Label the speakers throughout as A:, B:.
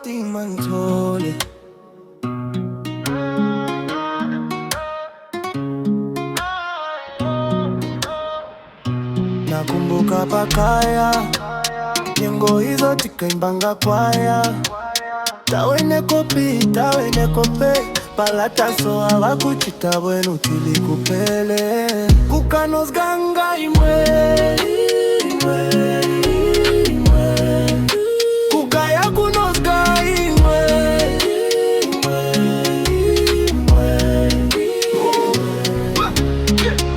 A: di mantole. Nakumbuka pakaya, nyengo hizo tikaimbanga kwaya. Tawene kope, palataso awakuchita bwenu tilikupele. Kukanos ganga imwe, kukaya kunos ga imwe.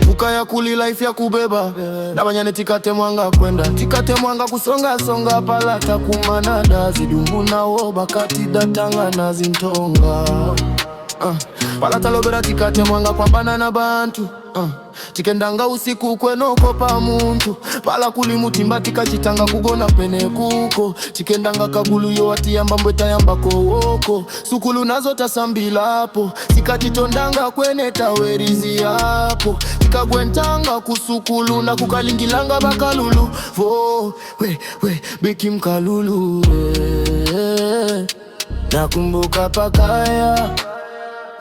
A: Kukaya kuli life ya kubeba, nabanyane tikate mwanga kwenda, tikate mwanga kusonga songa, palata kumanada zidumbu na woba kati datanga na zintonga. Palata lobera tikate mwanga kwa banana bantu. Tikendanga usiku kwenoko pa muntu, pala kuli mutimba tikachitanga kugona pene kuko. Tikendanga kagulu yo atiyamba mbweta yamba kowoko, sukulu nazo tasambila hapo. Sikachitondanga kwene tawerizi hapo, tikagwentanga kusukulu na kukalingilanga bakalulu. We beki mkalulu. Nakumbuka pakaya,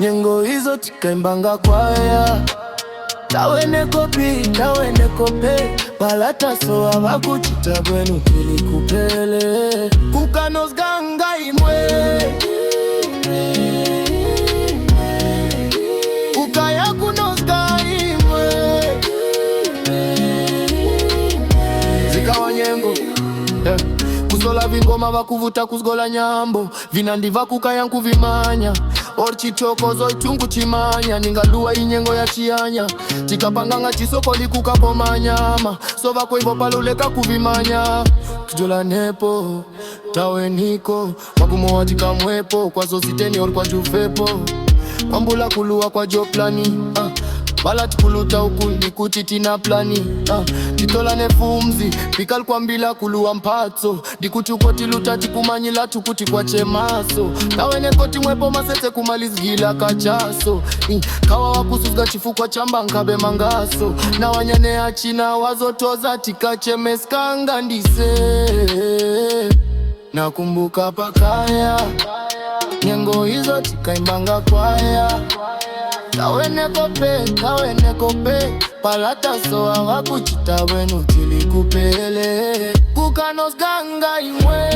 A: nyengo hizo tikaimbanga kwaya. Tawene kope, palataso awakuchita bwenu tilikupele. Kukanos ganga imwe, kukaya kunos ga imwe. Zikawa nyengo, kusola vingoma vakuvuta kuzgola nyambo. Vinandi vakukaya nkuvimanya, orchichokozo ichungu chimanya. Ningalua inyengo ya chianya, tikapanganga chisoko likukapo manyama. Sova kwa hivyo paluleka kuvimanya. Kijola nepo, tawe niko wakumoa tikamwepo, kwa sositeni or kwa jufepo. Kwambula kulua kwa joplani, bala tikuluta ukundi kuchitina plani. Titola nefumzi, pikal kwa mbila kuluwa mpatso. Dikuchuko tiluta tikumanyila tukuti kwa chemaso. Tawene koti mwepo masete kumalizgila kachaso. Kawa wakusuzga chifu kwa chamba nkabe mangaso. Na wanyane achina wazotoza tikache meskanga ndise. Nakumbuka pakaya, nyengo hizo tikaimbanga kwaya. Tawene kope, palataso awakuchita bwenu tilikupele. Kukanos ganga imwe,